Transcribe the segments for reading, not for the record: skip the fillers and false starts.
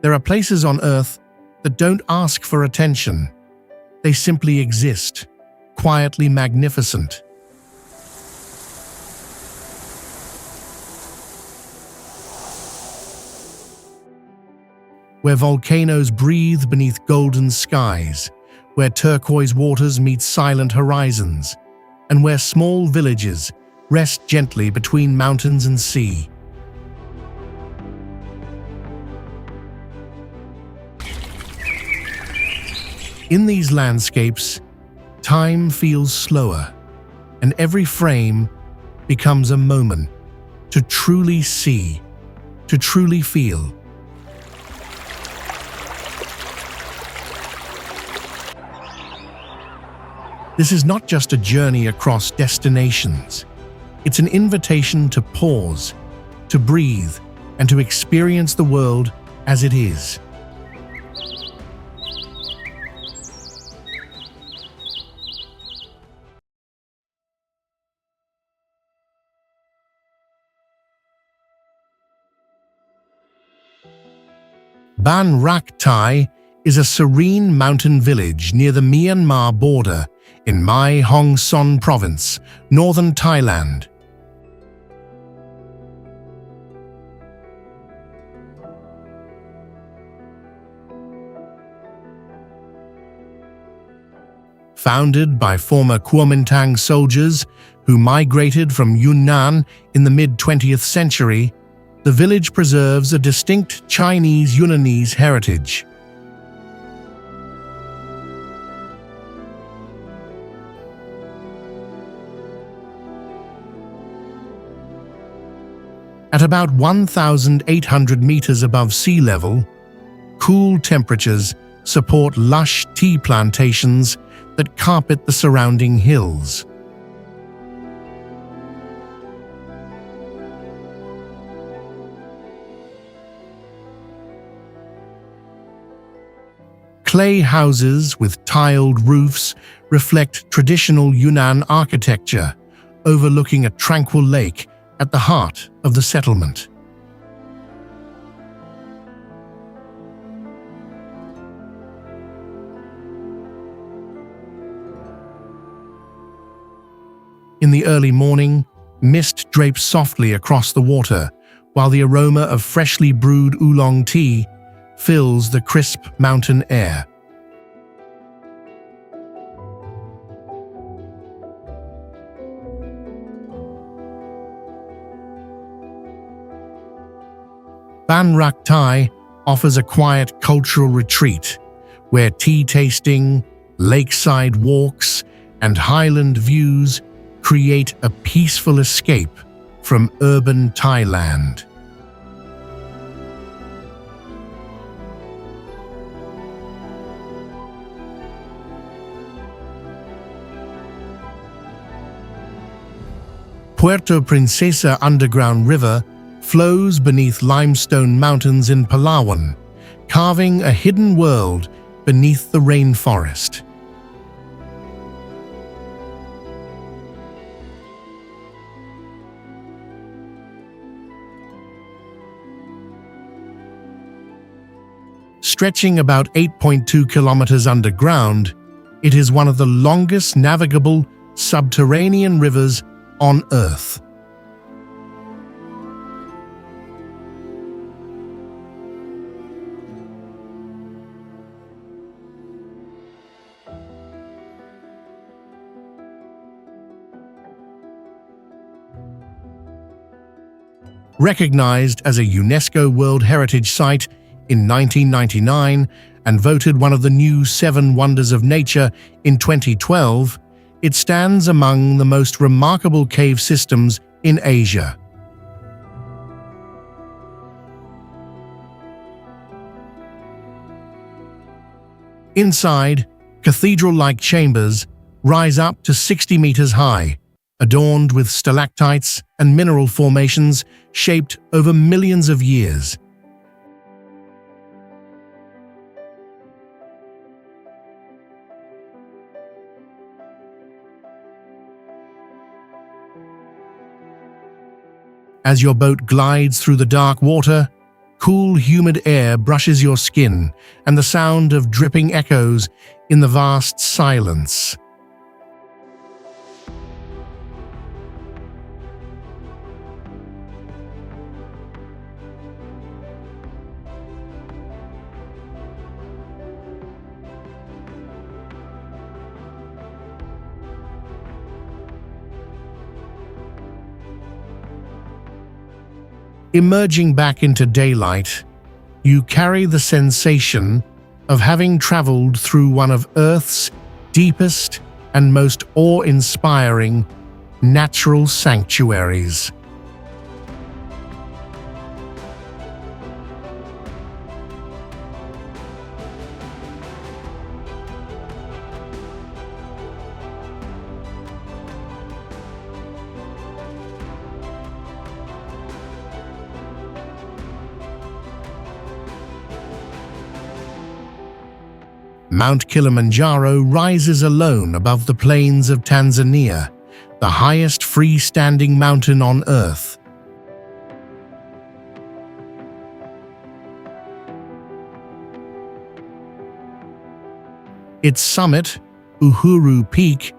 There are places on Earth that don't ask for attention. They simply exist, quietly magnificent. Where volcanoes breathe beneath golden skies, where turquoise waters meet silent horizons, and where small villages rest gently between mountains and sea. In these landscapes, time feels slower, and every frame becomes a moment to truly see, to truly feel. This is not just a journey across destinations. It's an invitation to pause, to breathe, and to experience the world as it is. Rak Thai is a serene mountain village near the Myanmar border in Mae Hong Son province, northern Thailand. Founded by former Kuomintang soldiers who migrated from Yunnan in the mid-20th century, the village preserves a distinct Chinese-Yunnanese heritage. At about 1,800 meters above sea level, cool temperatures support lush tea plantations that carpet the surrounding hills. Clay houses with tiled roofs reflect traditional Yunnan architecture, overlooking a tranquil lake at the heart of the settlement. In the early morning, mist drapes softly across the water, while the aroma of freshly brewed oolong tea fills the crisp mountain air. Rak Thai offers a quiet cultural retreat where tea tasting, lakeside walks, and highland views create a peaceful escape from urban Thailand. Puerto Princesa underground river flows beneath limestone mountains in Palawan, carving a hidden world beneath the rainforest. Stretching about 8.2 kilometers underground, it is one of the longest navigable subterranean rivers on Earth. Recognized as a UNESCO World Heritage Site in 1999 and voted one of the new 7 Wonders of Nature in 2012, it stands among the most remarkable cave systems in Asia. Inside, cathedral-like chambers rise up to 60 meters high, adorned with stalactites and mineral formations shaped over millions of years. As your boat glides through the dark water, Cool, humid air brushes your skin, and the sound of dripping echoes in the vast silence. Emerging back into daylight, you carry the sensation of having traveled through one of Earth's deepest and most awe-inspiring natural sanctuaries. Mount Kilimanjaro rises alone above the plains of Tanzania, the highest freestanding mountain on Earth. Its summit, Uhuru Peak,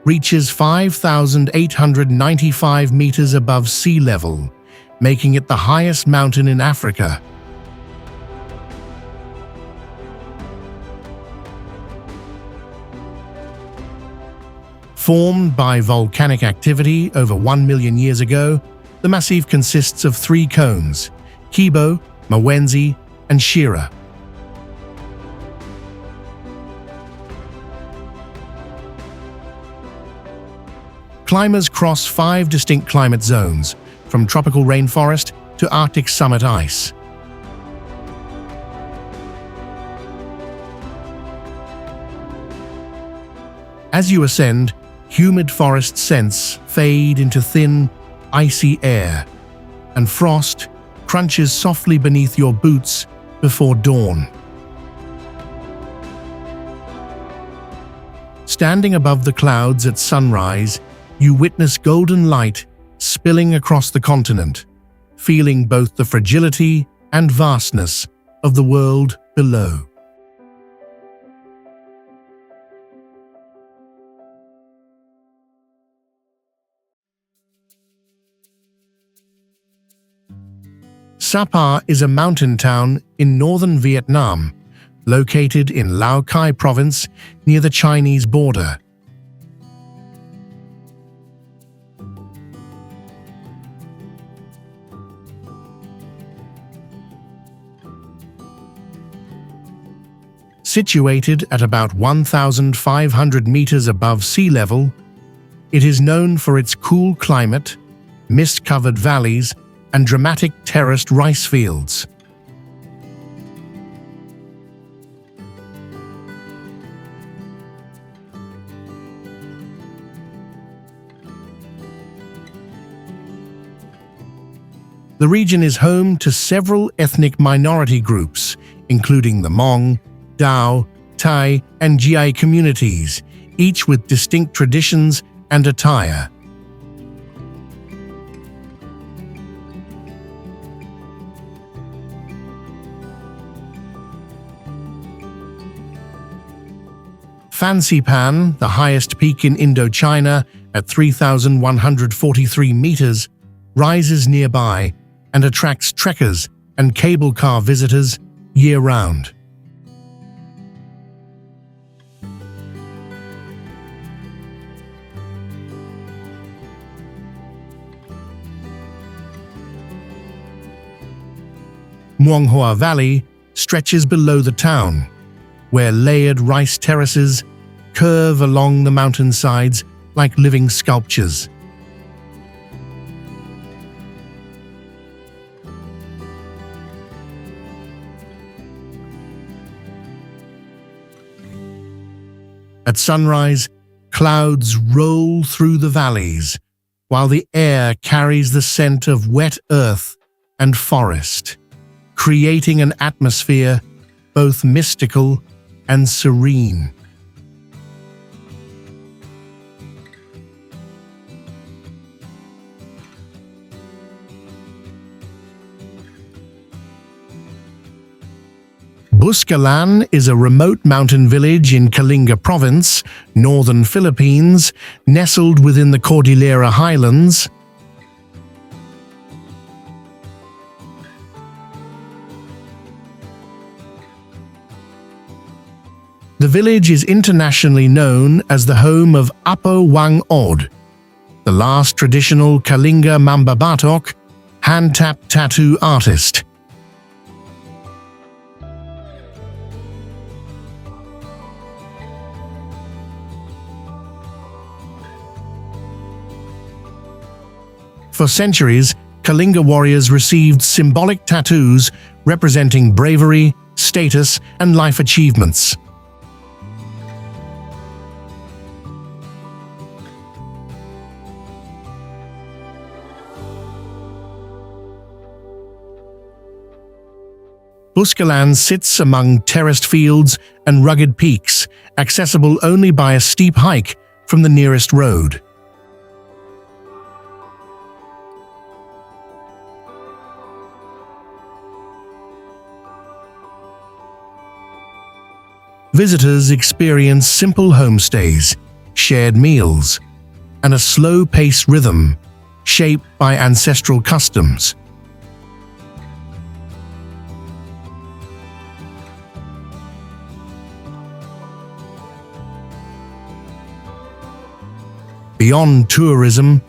reaches 5,895 meters above sea level, making it the highest mountain in Africa. Formed by volcanic activity over 1 million years ago, the massif consists of 3 cones: Kibo, Mawenzi, and Shira. Climbers cross 5 distinct climate zones, from tropical rainforest to Arctic summit ice. As you ascend, humid forest scents fade into thin, icy air, and frost crunches softly beneath your boots before dawn. Standing above the clouds at sunrise, you witness golden light spilling across the continent, feeling both the fragility and vastness of the world below. Sapa is a mountain town in northern Vietnam, located in Lao Cai province near the Chinese border. Situated at about 1,500 meters above sea level, it is known for its cool climate, mist-covered valleys, and dramatic terraced rice fields. The region is home to several ethnic minority groups, including the Hmong, Dao, Thai, and Gie communities, each with distinct traditions and attire. Fansipan, the highest peak in Indochina at 3,143 meters, rises nearby and attracts trekkers and cable car visitors year-round. Muang Hoa Valley stretches below the town, where layered rice terraces curve along the mountainsides like living sculptures. At sunrise, clouds roll through the valleys, while the air carries the scent of wet earth and forest, creating an atmosphere both mystical and serene. Buscalan is a remote mountain village in Kalinga province, northern Philippines, nestled within the Cordillera highlands. The village is internationally known as the home of Apo Wang Od, the last traditional Kalinga Mambabatok hand-tap tattoo artist. For centuries, Kalinga warriors received symbolic tattoos representing bravery, status, and life achievements. Buscalan sits among terraced fields and rugged peaks, accessible only by a steep hike from the nearest road. Visitors experience simple homestays, shared meals, and a slow-paced rhythm shaped by ancestral customs. Beyond tourism,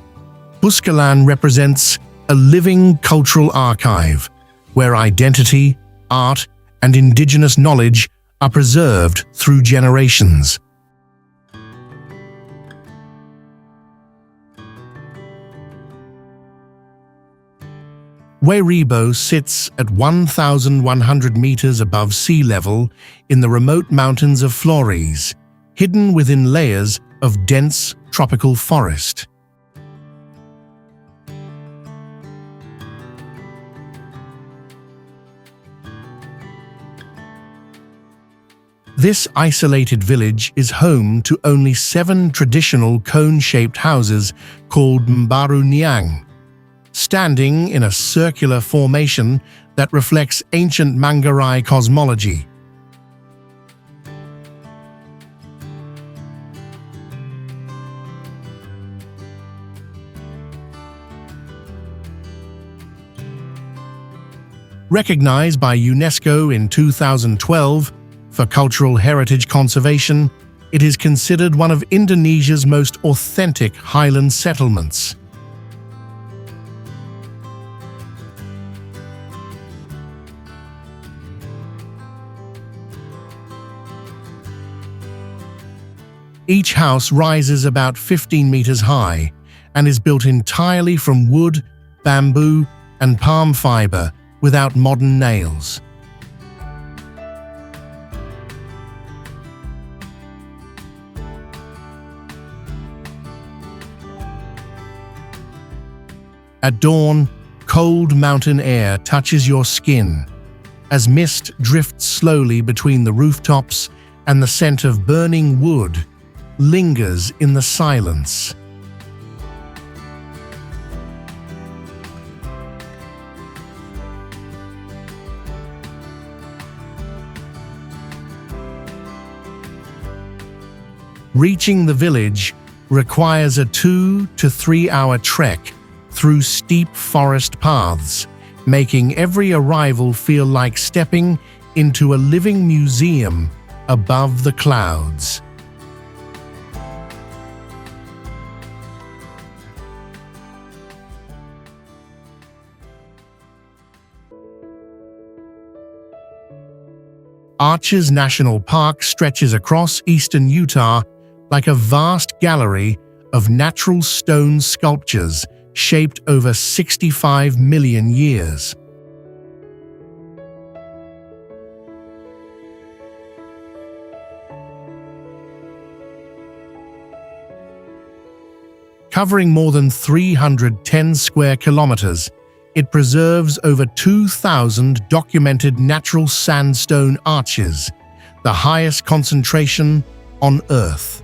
Buscalan represents a living cultural archive where identity, art, and indigenous knowledge are preserved through generations. Wae Rebo sits at 1,100 meters above sea level in the remote mountains of Flores, hidden within layers of dense tropical forest. This isolated village is home to only 7 traditional cone-shaped houses called Mbaru Niang, standing in a circular formation that reflects ancient Manggarai cosmology. Recognized by UNESCO in 2012 for cultural heritage conservation, it is considered one of Indonesia's most authentic highland settlements. Each house rises about 15 meters high and is built entirely from wood, bamboo, and palm fiber without modern nails. At dawn, cold mountain air touches your skin as mist drifts slowly between the rooftops and the scent of burning wood lingers in the silence. Reaching the village requires a 2 to 3 hour trek through steep forest paths, making every arrival feel like stepping into a living museum above the clouds. Arches National Park stretches across eastern Utah like a vast gallery of natural stone sculptures shaped over 65 million years. Covering more than 310 square kilometers, it preserves over 2,000 documented natural sandstone arches, the highest concentration on Earth.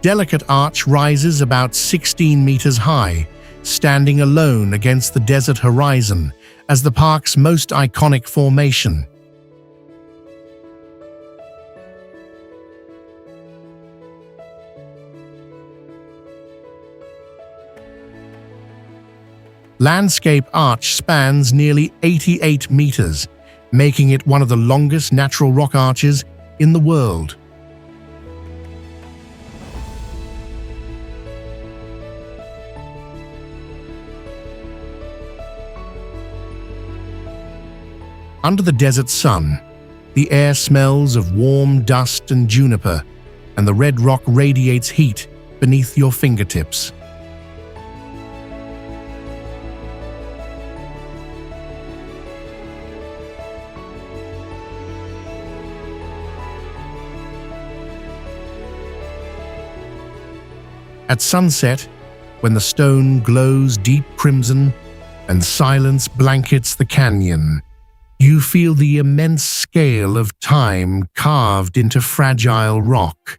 delicate arch rises about 16 meters high, standing alone against the desert horizon as the park's most iconic formation. Landscape Arch spans nearly 88 meters, making it one of the longest natural rock arches in the world. Under the desert sun, the air smells of warm dust and juniper, and the red rock radiates heat beneath your fingertips. At sunset, when the stone glows deep crimson and silence blankets the canyon, you feel the immense scale of time carved into fragile rock.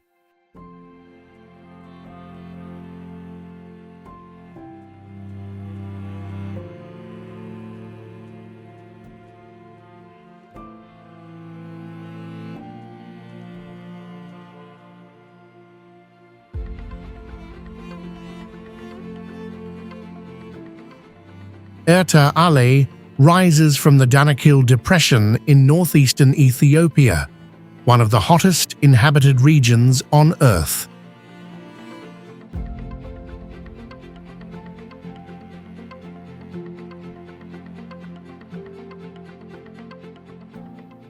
Erta Ale rises from the Benagil Depression in northeastern Ethiopia, one of the hottest inhabited regions on Earth.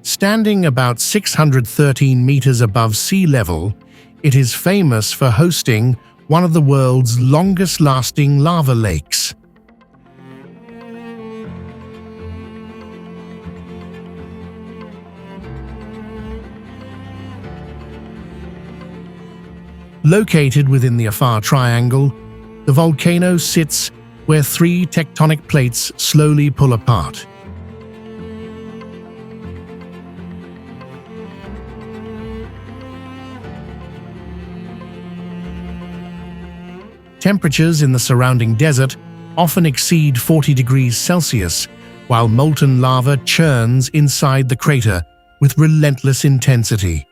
Standing about 613 meters above sea level, it is famous for hosting one of the world's longest-lasting lava lakes. Located within the Afar Triangle, the volcano sits where three tectonic plates slowly pull apart. Temperatures in the surrounding desert often exceed 40 degrees Celsius, while molten lava churns inside the crater with relentless intensity.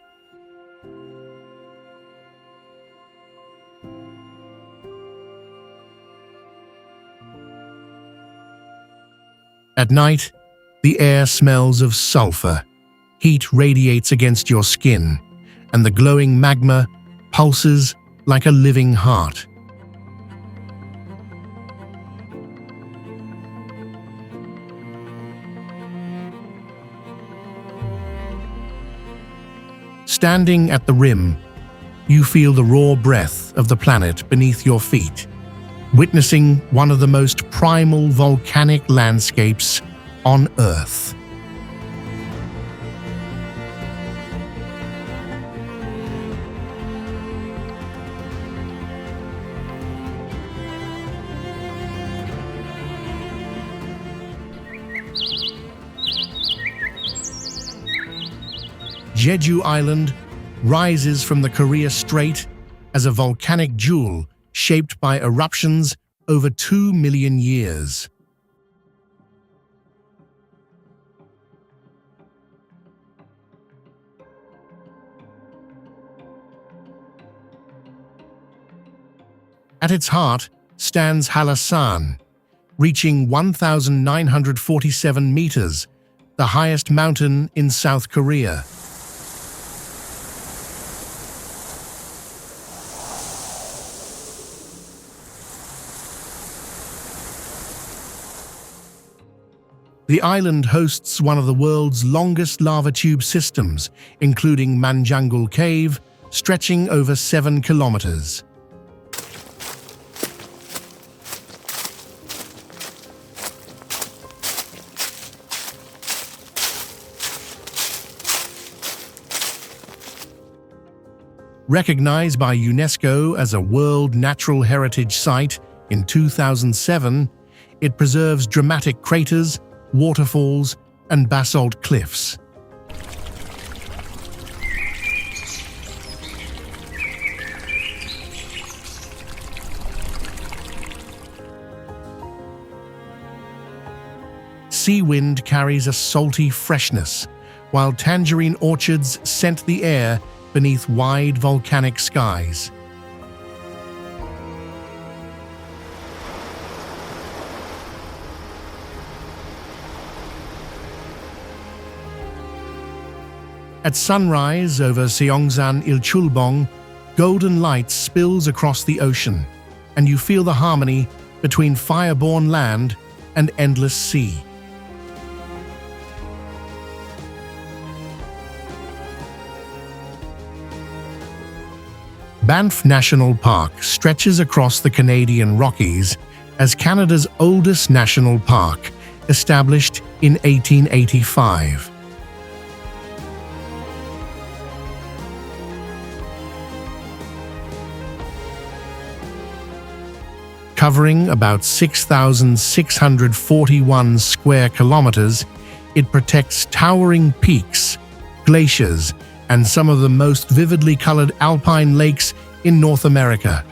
At night, the air smells of sulfur. Heat radiates against your skin, and the glowing magma pulses like a living heart. Standing at the rim, you feel the raw breath of the planet beneath your feet, witnessing one of the most primal volcanic landscapes on Earth. Jeju Island rises from the Korea Strait as a volcanic jewel shaped by eruptions over 2 million years. At its heart stands Leshan, reaching 1,947 meters, the highest mountain in South Korea. The island hosts one of the world's longest lava tube systems, including Manjangul Cave, stretching over 7 kilometers. Recognized by UNESCO as a World Natural Heritage Site in 2007, it preserves dramatic craters, waterfalls, and basalt cliffs. sea wind carries a salty freshness, while tangerine orchards scent the air beneath wide volcanic skies. At sunrise over Seongsan Ilchulbong, golden light spills across the ocean, and you feel the harmony between fire-born land and endless sea. Banff National Park stretches across the Canadian Rockies as Canada's oldest national park, established in 1885. Covering about 6,641 square kilometers, it protects towering peaks, glaciers, and some of the most vividly colored alpine lakes in North America.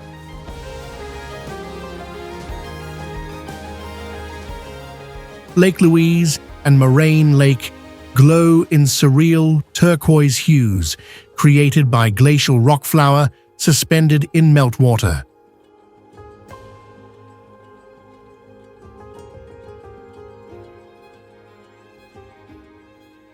Lake Louise and Moraine Lake glow in surreal turquoise hues created by glacial rock flour suspended in meltwater.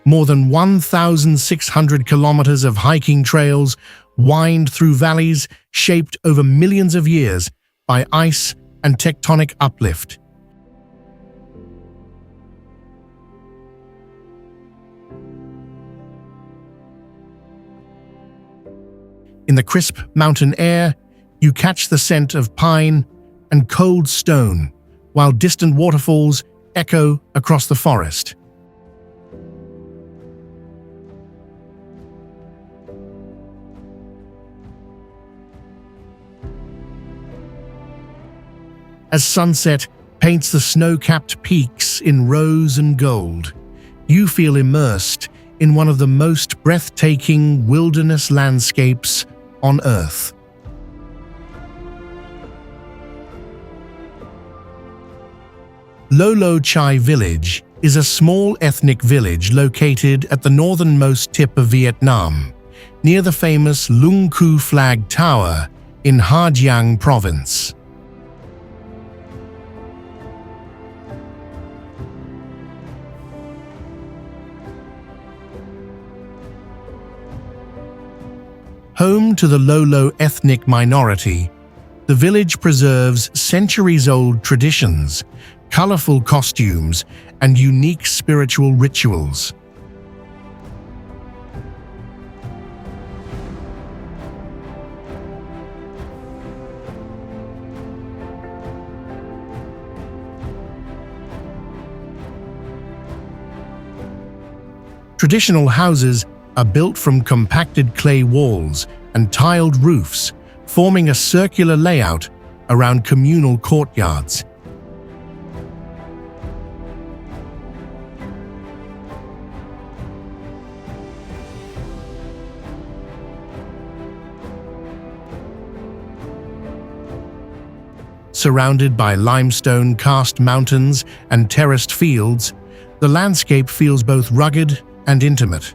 More than 1,600 kilometers of hiking trails wind through valleys shaped over millions of years by ice and tectonic uplift. In the crisp mountain air, you catch the scent of pine and cold stone, while distant waterfalls echo across the forest. As sunset paints the snow-capped peaks in rose and gold, you feel immersed in one of the most breathtaking wilderness landscapes on Earth. Lolo Chai Village is a small ethnic village located at the northernmost tip of Vietnam, near the famous Lung Ku Flag Tower in Hà Giang province. Home to the Lolo ethnic minority, the village preserves centuries-old traditions, colorful costumes, and unique spiritual rituals. Traditional houses are built from compacted clay walls and tiled roofs, forming a circular layout around communal courtyards. Surrounded by limestone karst mountains and terraced fields, the landscape feels both rugged and intimate.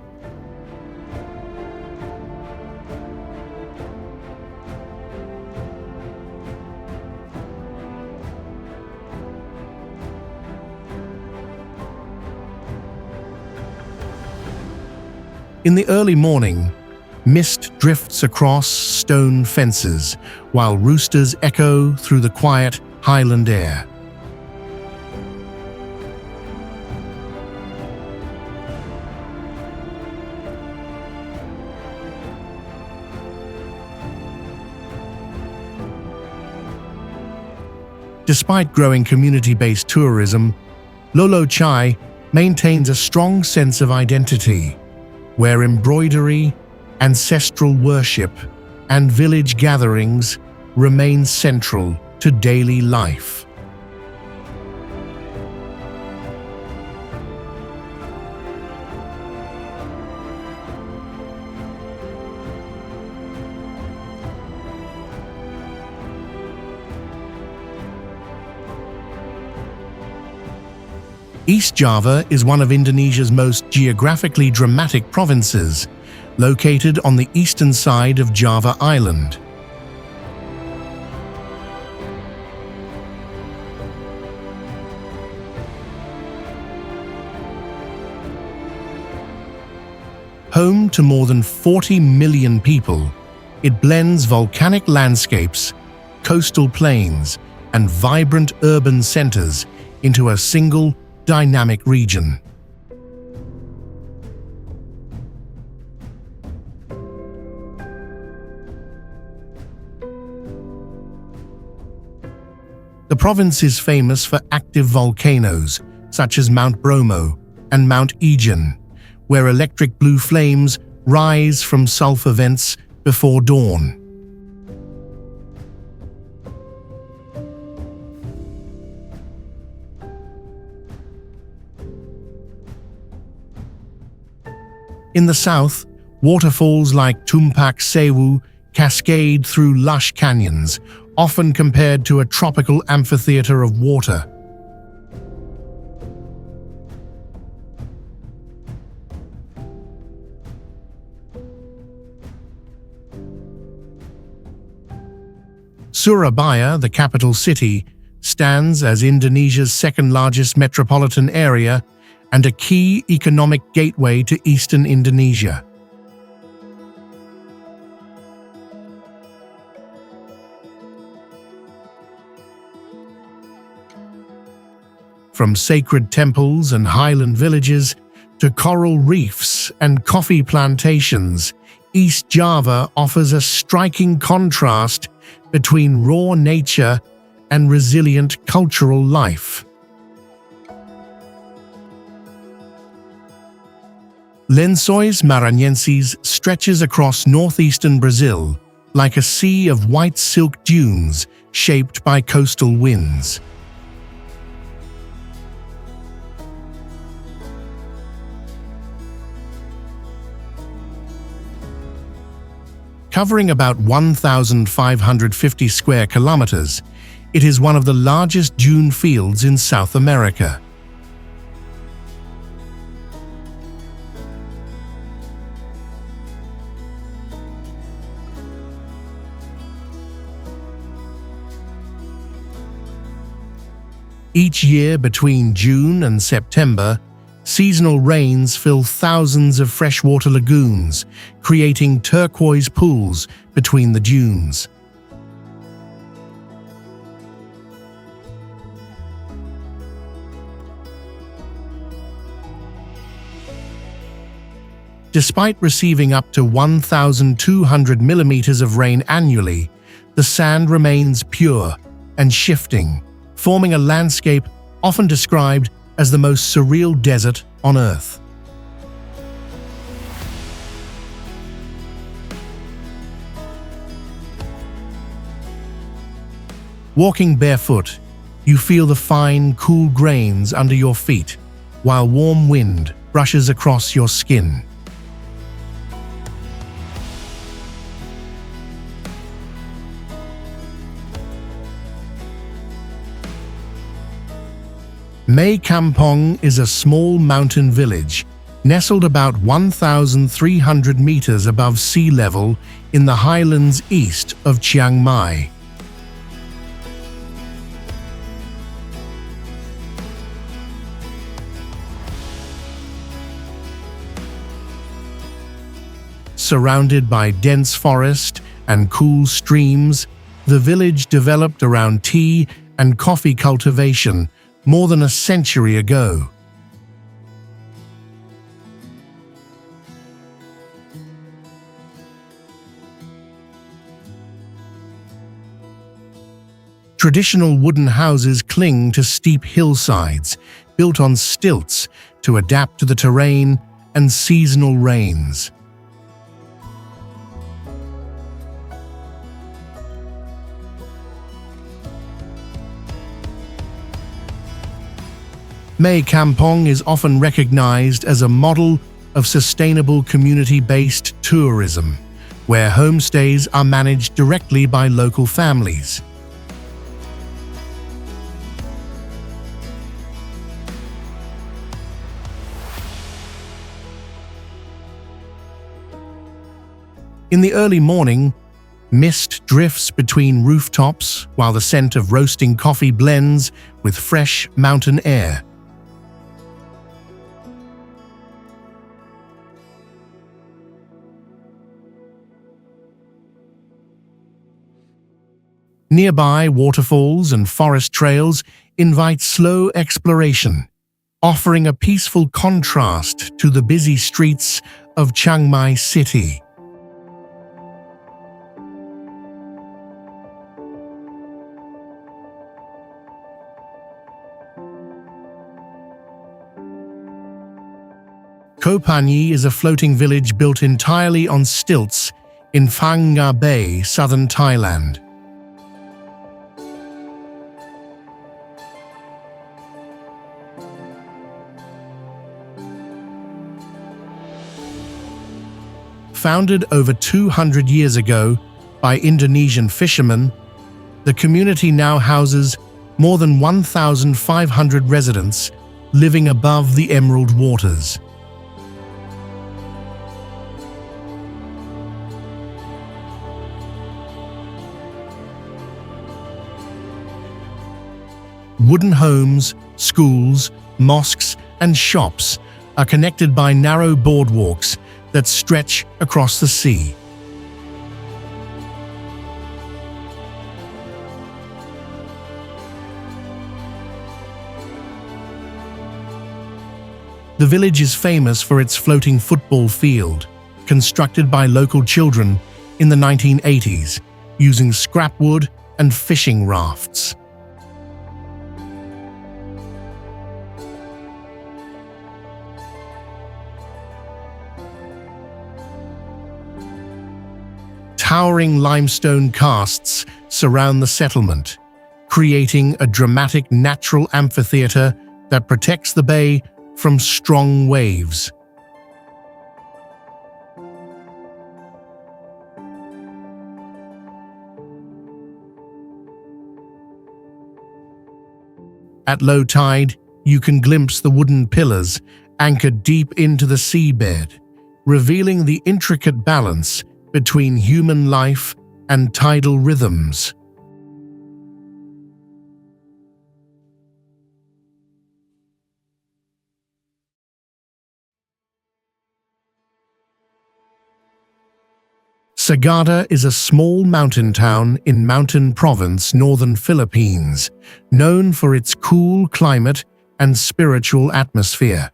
In the early morning, mist drifts across stone fences, while roosters echo through the quiet highland air. Despite growing community-based tourism, Lolo Chai maintains a strong sense of identity, where embroidery, ancestral worship, and village gatherings remain central to daily life. East Java is one of Indonesia's most geographically dramatic provinces, located on the eastern side of Java Island. Home to more than 40 million people, it blends volcanic landscapes, coastal plains, and vibrant urban centers into a single, dynamic region. The province is famous for active volcanoes, such as Mount Bromo and Mount Ijen, where electric blue flames rise from sulfur vents before dawn. In the south, waterfalls like Tumpak Sewu cascade through lush canyons, often compared to a tropical amphitheater of water. Surabaya, the capital city, stands as Indonesia's second-largest metropolitan area and a key economic gateway to eastern Indonesia. From sacred temples and highland villages to coral reefs and coffee plantations, East Java offers a striking contrast between raw nature and resilient cultural life. Lençóis Maranhenses stretches across northeastern Brazil like a sea of white silk dunes shaped by coastal winds. Covering about 1,550 square kilometers, it is one of the largest dune fields in South America. Each year between June and September, seasonal rains fill thousands of freshwater lagoons, creating turquoise pools between the dunes. Despite receiving up to 1,200 millimeters of rain annually, the sand remains pure and shifting, forming a landscape often described as the most surreal desert on Earth. Walking barefoot, you feel the fine, cool grains under your feet, while warm wind brushes across your skin. Mae Kampong is a small mountain village, nestled about 1,300 meters above sea level in the highlands east of Chiang Mai. Surrounded by dense forest and cool streams, the village developed around tea and coffee cultivation more than a century ago. Traditional wooden houses cling to steep hillsides, built on stilts to adapt to the terrain and seasonal rains. Mae Kampong is often recognized as a model of sustainable community-based tourism, where homestays are managed directly by local families. In the early morning, mist drifts between rooftops while the scent of roasting coffee blends with fresh mountain air. Nearby waterfalls and forest trails invite slow exploration, offering a peaceful contrast to the busy streets of Chiang Mai City. Koh Panyee is a floating village built entirely on stilts in Phang Nga Bay, southern Thailand. Founded over 200 years ago by Indonesian fishermen, the community now houses more than 1,500 residents living above the emerald waters. Wooden homes, schools, mosques, and shops are connected by narrow boardwalks that stretch across the sea. The village is famous for its floating football field, constructed by local children in the 1980s, using scrap wood and fishing rafts. Towering limestone casts surround the settlement, creating a dramatic natural amphitheater that protects the bay from strong waves. At low tide, you can glimpse the wooden pillars anchored deep into the seabed, revealing the intricate balance between human life and tidal rhythms. Sagada is a small mountain town in Mountain Province, northern Philippines, known for its cool climate and spiritual atmosphere.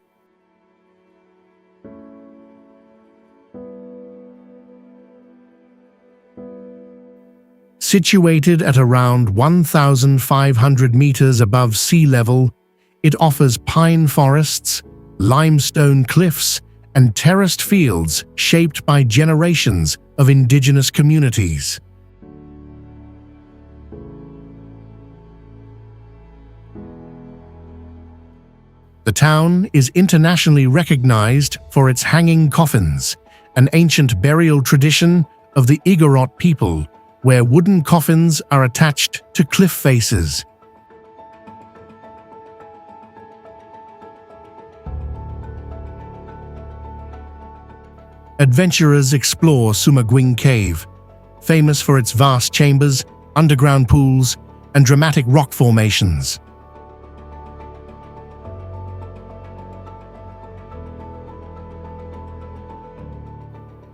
Situated at around 1,500 meters above sea level, it offers pine forests, limestone cliffs, and terraced fields shaped by generations of indigenous communities. The town is internationally recognized for its hanging coffins, an ancient burial tradition of the Igorot people, where wooden coffins are attached to cliff faces. Adventurers explore Sumagwing Cave, famous for its vast chambers, underground pools, and dramatic rock formations.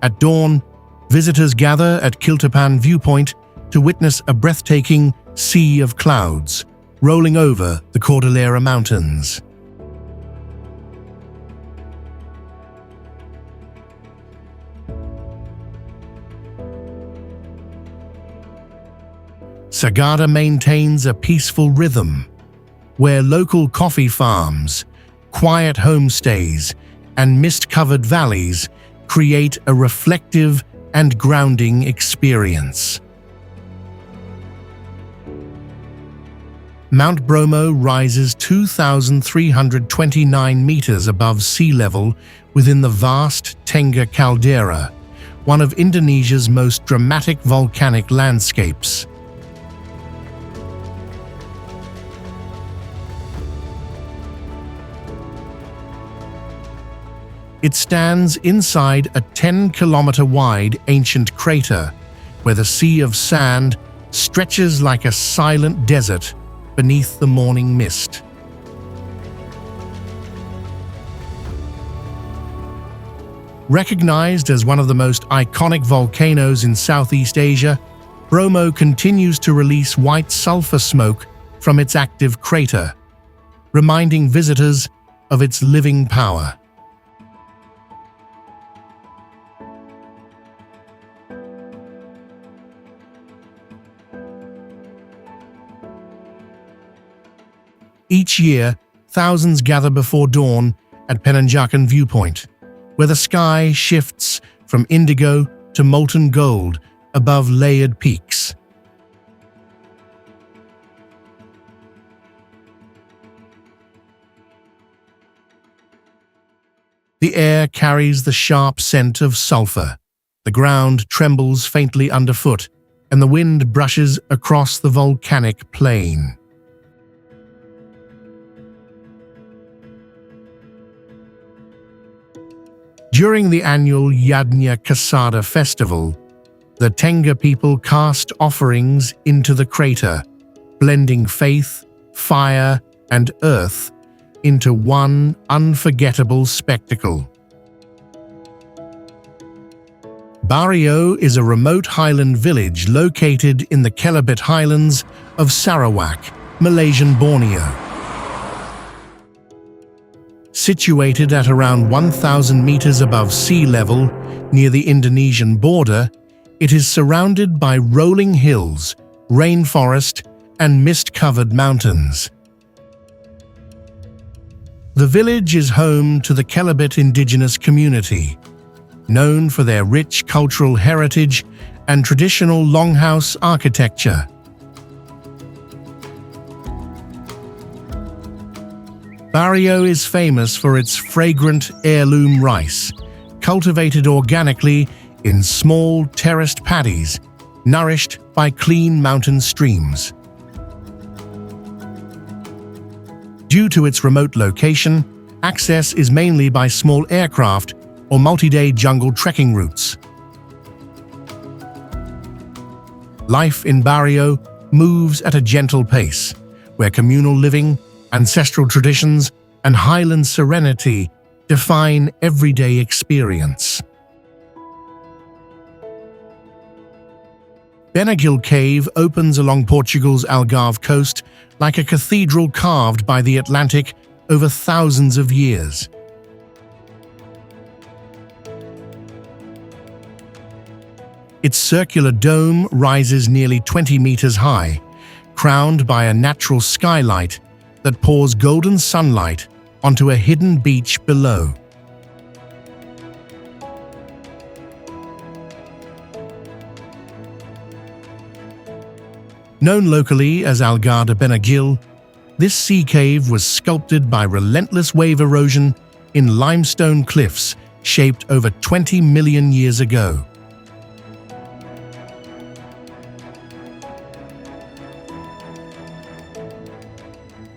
At dawn, visitors gather at Kiltapan Viewpoint to witness a breathtaking sea of clouds rolling over the Cordillera Mountains. Sagada maintains a peaceful rhythm, where local coffee farms, quiet homestays, and mist-covered valleys create a reflective and grounding experience. Mount Bromo rises 2,329 meters above sea level within the vast Tengah caldera, one of Indonesia's most dramatic volcanic landscapes. It stands inside a 10-kilometer-wide ancient crater, where the sea of sand stretches like a silent desert beneath the morning mist. Recognized as one of the most iconic volcanoes in Southeast Asia, Bromo continues to release white sulfur smoke from its active crater, reminding visitors of its living power. Each year, thousands gather before dawn at Penanjakan Viewpoint, where the sky shifts from indigo to molten gold above layered peaks. The air carries the sharp scent of sulfur. The ground trembles faintly underfoot, and the wind brushes across the volcanic plain. During the annual Yandang festival, the Tenga people cast offerings into the crater, blending faith, fire, and earth into one unforgettable spectacle. Bario is a remote highland village located in the Kelabit Highlands of Sarawak, Malaysian Borneo. Situated at around 1,000 meters above sea level near the Indonesian border, it is surrounded by rolling hills, rainforest, and mist-covered mountains. The village is home to the Kelabit indigenous community, known for their rich cultural heritage and traditional longhouse architecture. Bario is famous for its fragrant heirloom rice, cultivated organically in small terraced paddies, nourished by clean mountain streams. Due to its remote location, access is mainly by small aircraft or multi-day jungle trekking routes. Life in Bario moves at a gentle pace, where communal living, ancestral traditions, and highland serenity define everyday experience. Benagil Cave opens along Portugal's Algarve coast like a cathedral carved by the Atlantic over thousands of years. Its circular dome rises nearly 20 meters high, crowned by a natural skylight that pours golden sunlight onto a hidden beach below. Known locally as Algarve Benagil, this sea cave was sculpted by relentless wave erosion in limestone cliffs shaped over 20 million years ago.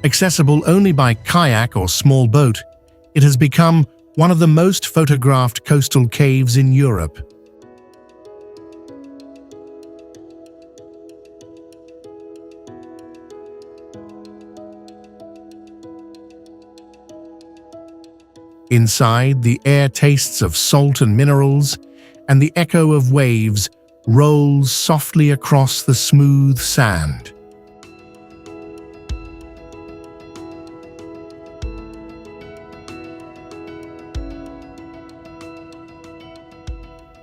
Accessible only by kayak or small boat, it has become one of the most photographed coastal caves in Europe. Inside, the air tastes of salt and minerals, and the echo of waves rolls softly across the smooth sand.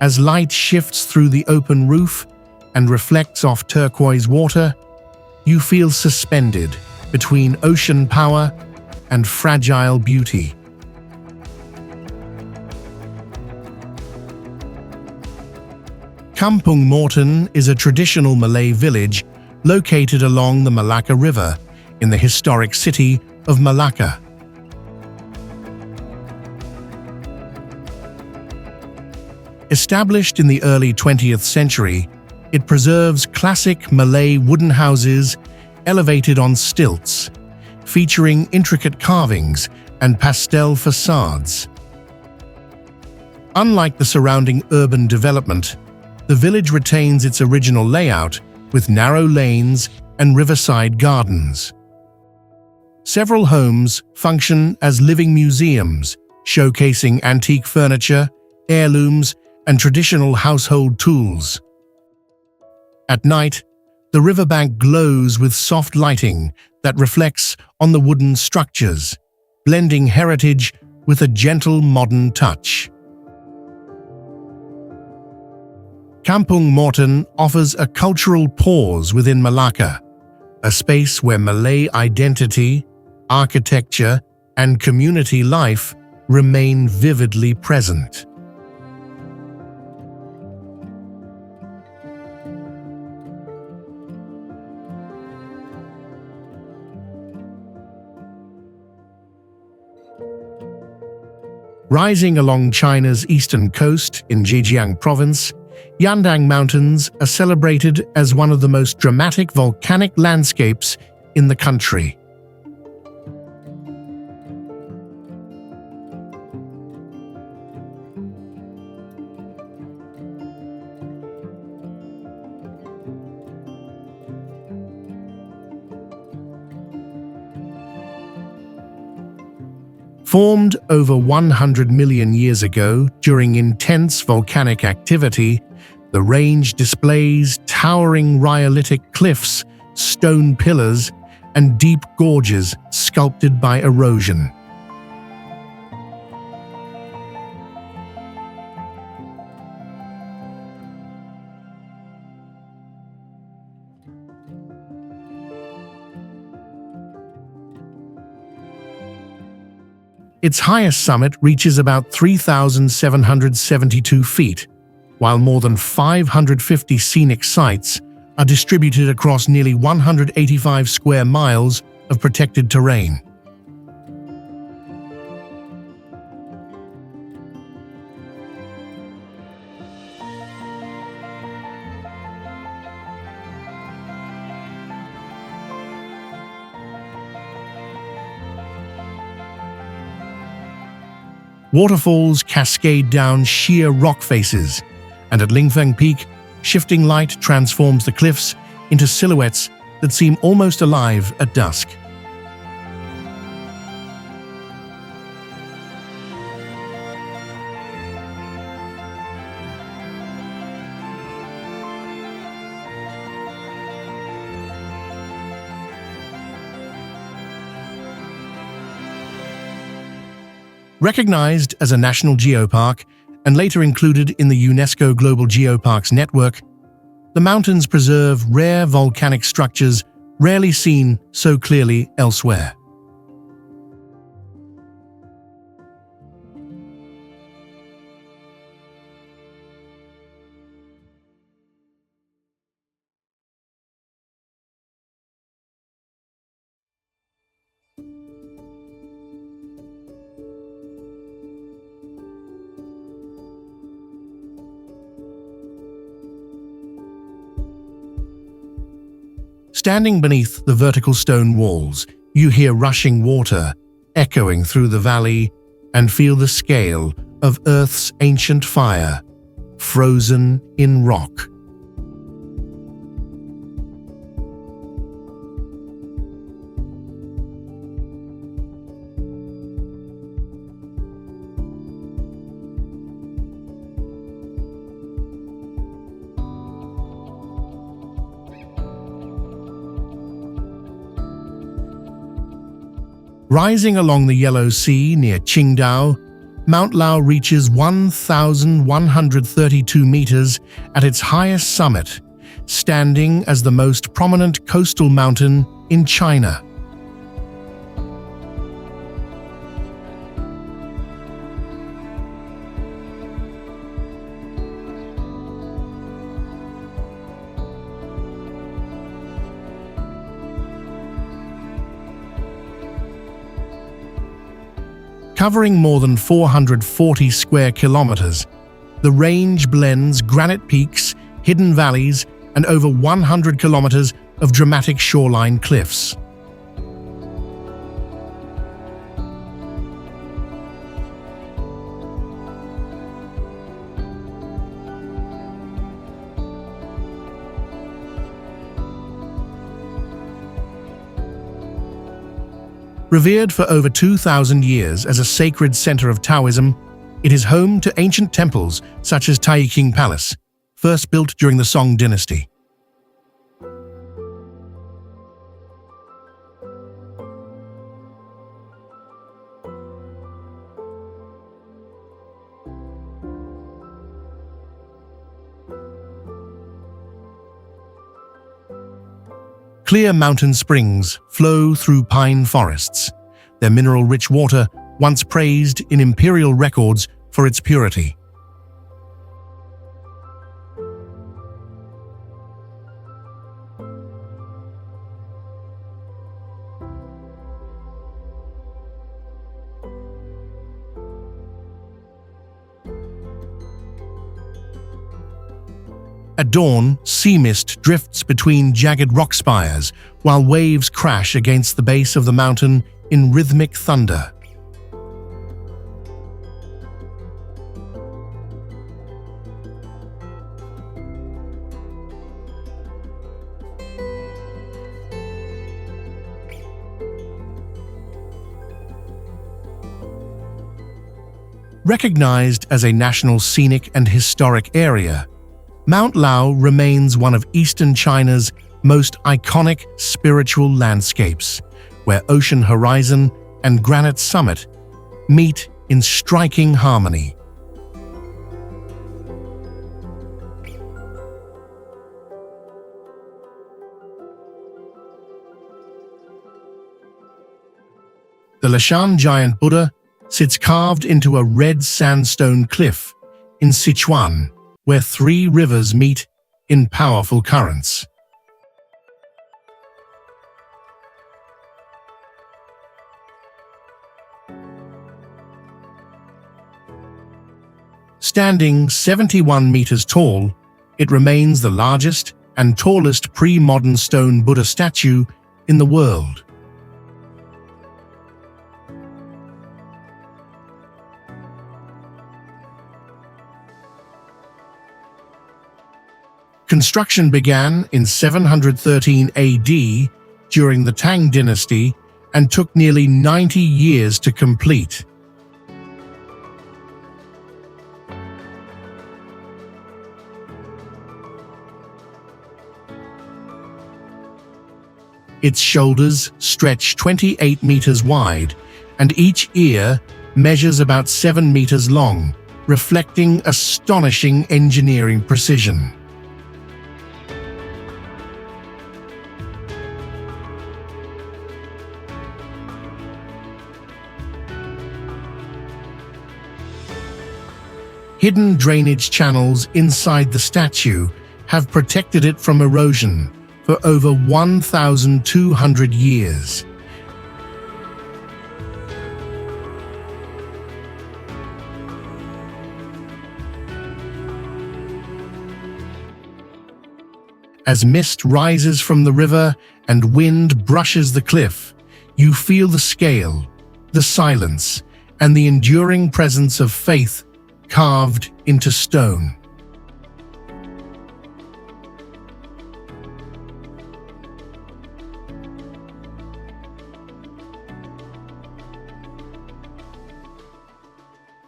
As light shifts through the open roof and reflects off turquoise water, you feel suspended between ocean power and fragile beauty. Kampong Morten is a traditional Malay village located along the Malacca River in the historic city of Malacca. Established in the early 20th century, it preserves classic Malay wooden houses elevated on stilts, featuring intricate carvings and pastel facades. Unlike the surrounding urban development, the village retains its original layout with narrow lanes and riverside gardens. Several homes function as living museums, showcasing antique furniture, heirlooms, and traditional household tools. At night, the riverbank glows with soft lighting that reflects on the wooden structures, blending heritage with a gentle modern touch. Kampong Morten offers a cultural pause within Malacca, a space where Malay identity, architecture, and community life remain vividly present. Rising along China's eastern coast in Zhejiang province, Yandang Mountains are celebrated as one of the most dramatic volcanic landscapes in the country. Formed over 100 million years ago during intense volcanic activity, the range displays towering rhyolitic cliffs, stone pillars, and deep gorges sculpted by erosion. Its highest summit reaches about 3,772 feet, while more than 550 scenic sites are distributed across nearly 185 square miles of protected terrain. Waterfalls cascade down sheer rock faces, and at Lingfeng Peak, shifting light transforms the cliffs into silhouettes that seem almost alive at dusk. Recognized as a national geopark and later included in the UNESCO Global Geoparks Network, the mountains preserve rare volcanic structures rarely seen so clearly elsewhere. Standing beneath the vertical stone walls, you hear rushing water echoing through the valley and feel the scale of Earth's ancient fire, frozen in rock. Rising along the Yellow Sea near Qingdao, Mount Lao reaches 1,132 meters at its highest summit, standing as the most prominent coastal mountain in China. Covering more than 440 square kilometers, the range blends granite peaks, hidden valleys, and over 100 kilometers of dramatic shoreline cliffs. Revered for over 2,000 years as a sacred center of Taoism, it is home to ancient temples such as Tai King Palace, first built during the Song dynasty. Clear mountain springs flow through pine forests, their mineral-rich water once praised in imperial records for its purity. At dawn, sea mist drifts between jagged rock spires, while waves crash against the base of the mountain in rhythmic thunder. Recognized as a national scenic and historic area, Mount Lao remains one of eastern China's most iconic spiritual landscapes, where ocean horizon and granite summit meet in striking harmony. The Leshan giant Buddha sits carved into a red sandstone cliff in Sichuan, where three rivers meet in powerful currents. Standing 71 meters tall, it remains the largest and tallest pre-modern stone Buddha statue in the world. Construction began in 713 AD during the Tang dynasty and took nearly 90 years to complete. Its shoulders stretch 28 meters wide, and each ear measures about 7 meters long, reflecting astonishing engineering precision. Hidden drainage channels inside the statue have protected it from erosion for over 1,200 years. As mist rises from the river and wind brushes the cliff, you feel the scale, the silence, and the enduring presence of faith carved into stone.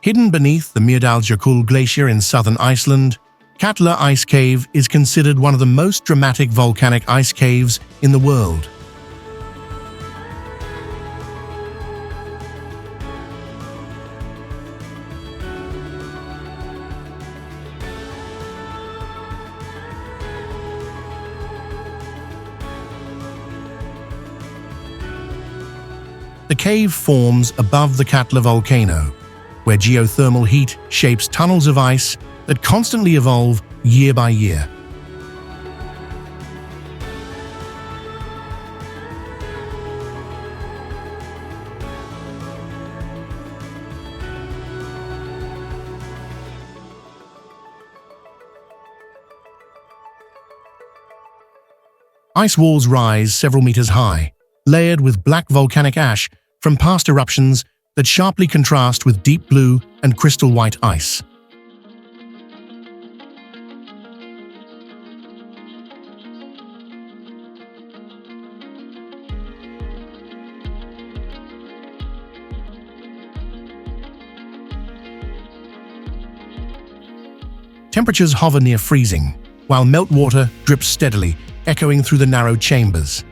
Hidden beneath the Myrdalsjökull glacier in southern Iceland, Katla Ice Cave is considered one of the most dramatic volcanic ice caves in the world. The cave forms above the Katla volcano, where geothermal heat shapes tunnels of ice that constantly evolve year by year. Ice walls rise several meters high, layered with black volcanic ash from past eruptions that sharply contrast with deep blue and crystal white ice. Temperatures hover near freezing, while meltwater drips steadily, echoing through the narrow chambers.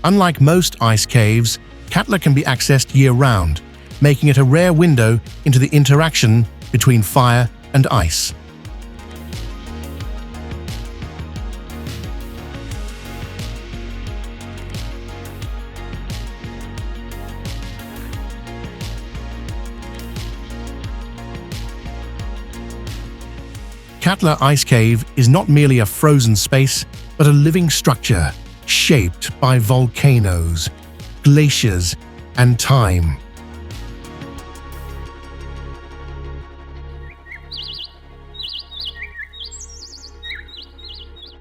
Unlike most ice caves, Katla can be accessed year-round, making it a rare window into the interaction between fire and ice. Katla Ice Cave is not merely a frozen space, but a living structure shaped by volcanoes, glaciers, and time.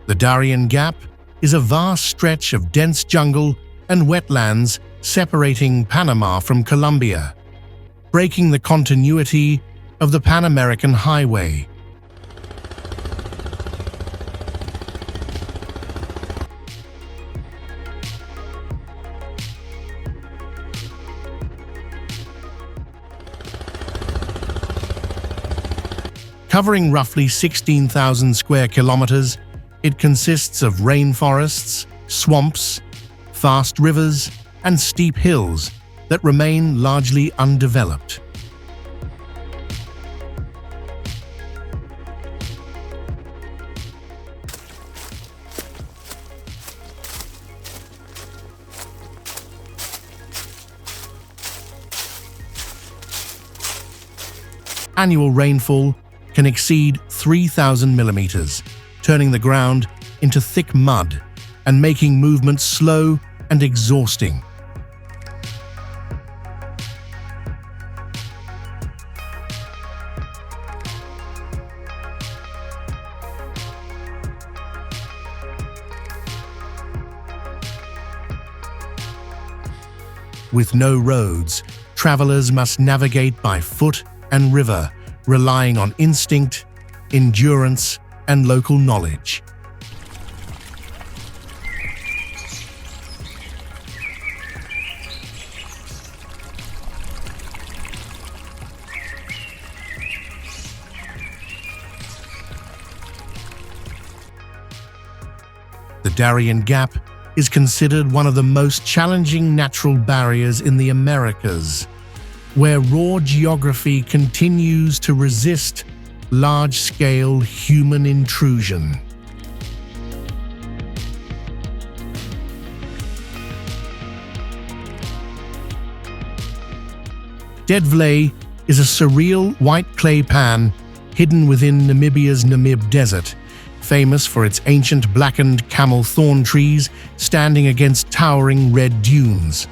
The Darien Gap is a vast stretch of dense jungle and wetlands separating Panama from Colombia, breaking the continuity of the Pan-American Highway. Covering roughly 16,000 square kilometers, it consists of rainforests, swamps, fast rivers, and steep hills that remain largely undeveloped. Annual rainfall can exceed 3,000 millimeters, turning the ground into thick mud and making movement slow and exhausting. With no roads, travelers must navigate by foot and river, relying on instinct, endurance, and local knowledge. The Darien Gap is considered one of the most challenging natural barriers in the Americas, where raw geography continues to resist large-scale human intrusion. Dead Vlei is a surreal white clay pan hidden within Namibia's Namib Desert, famous for its ancient blackened camel thorn trees standing against towering red dunes.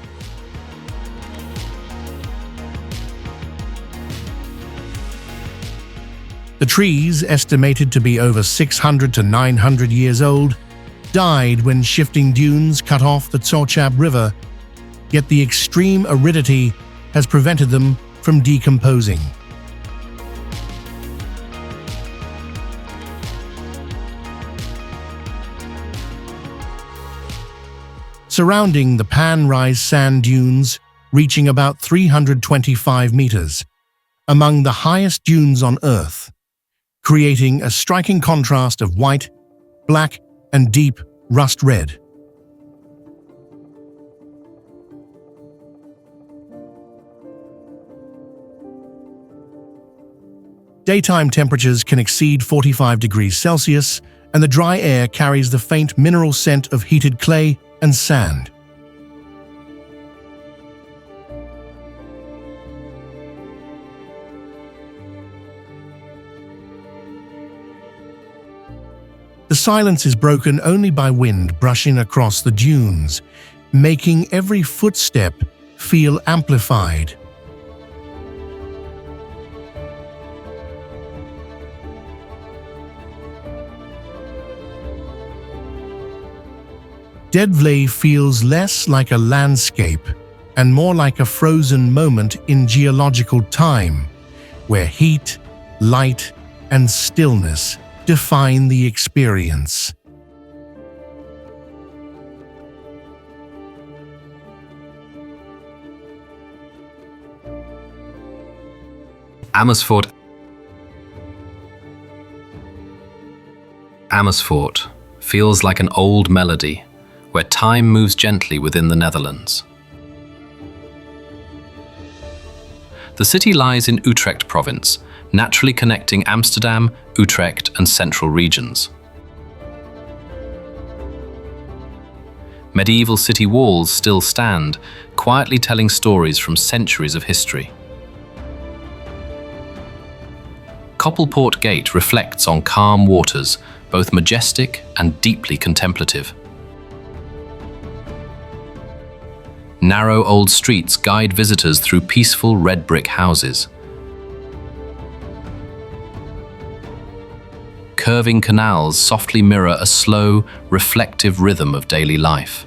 The trees, estimated to be over 600 to 900 years old, died when shifting dunes cut off the Tsochab River, yet the extreme aridity has prevented them from decomposing. Surrounding the Pan rise sand dunes, reaching about 325 meters, among the highest dunes on Earth, creating a striking contrast of white, black, and deep rust red. Daytime temperatures can exceed 45 degrees Celsius, and the dry air carries the faint mineral scent of heated clay and sand. The silence is broken only by wind brushing across the dunes, making every footstep feel amplified. Dead Vlei feels less like a landscape and more like a frozen moment in geological time, where heat, light, and stillness define the experience. Amersfoort. Amersfoort feels like an old melody where time moves gently within the Netherlands. The city lies in Utrecht province, naturally connecting Amsterdam, Utrecht, and central regions. Medieval city walls still stand, quietly telling stories from centuries of history. Koppelpoort Gate reflects on calm waters, both majestic and deeply contemplative. Narrow old streets guide visitors through peaceful red brick houses. Curving canals softly mirror a slow, reflective rhythm of daily life.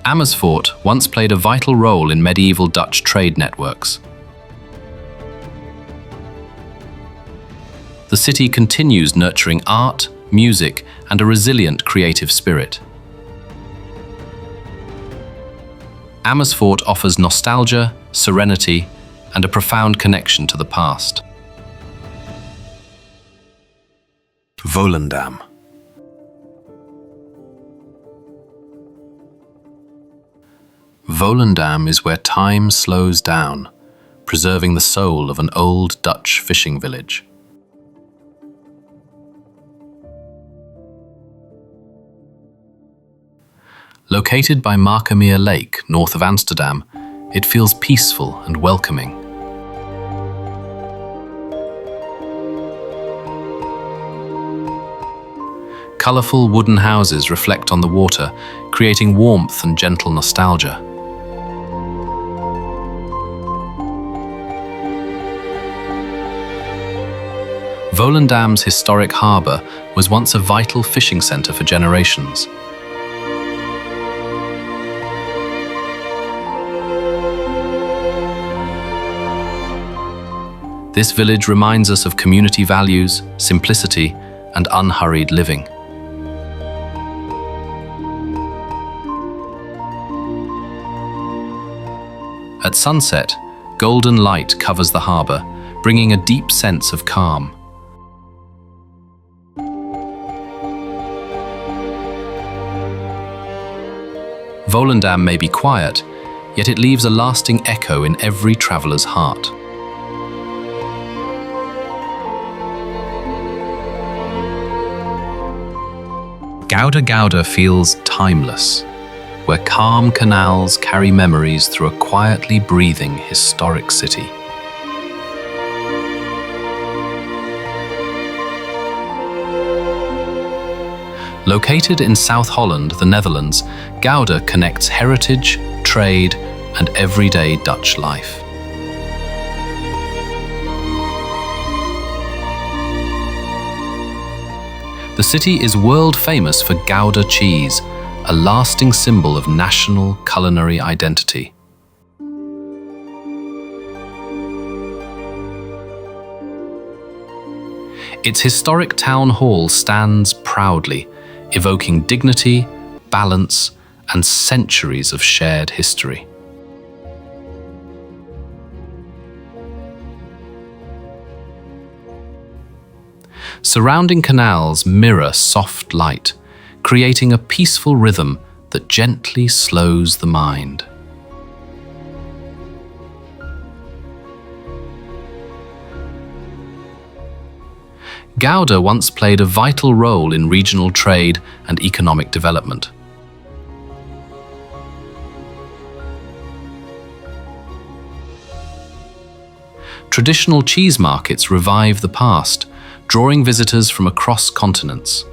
Amersfoort once played a vital role in medieval Dutch trade networks. The city continues nurturing art, music, and a resilient creative spirit. Amersfoort offers nostalgia, serenity, and a profound connection to the past. Volendam. Volendam is where time slows down, preserving the soul of an old Dutch fishing village. Located by Markermeer Lake, north of Amsterdam, it feels peaceful and welcoming. Colourful wooden houses reflect on the water, creating warmth and gentle nostalgia. Volendam's historic harbour was once a vital fishing centre for generations. This village reminds us of community values, simplicity, and unhurried living. At sunset, golden light covers the harbour, bringing a deep sense of calm. Volendam may be quiet, yet it leaves a lasting echo in every traveller's heart. Gouda feels timeless, where calm canals carry memories through a quietly breathing historic city. Located in South Holland, the Netherlands, Gouda connects heritage, trade, and everyday Dutch life. The city is world famous for Gouda cheese, a lasting symbol of national culinary identity. Its historic town hall stands proudly, evoking dignity, balance, and centuries of shared history. Surrounding canals mirror soft light, creating a peaceful rhythm that gently slows the mind. Gouda once played a vital role in regional trade and economic development. Traditional cheese markets revive the past, drawing visitors from across continents.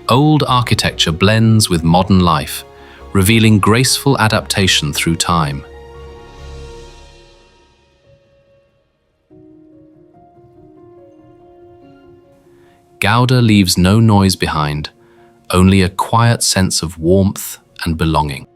Old architecture blends with modern life, revealing graceful adaptation through time. Gouda leaves no noise behind, only a quiet sense of warmth and belonging.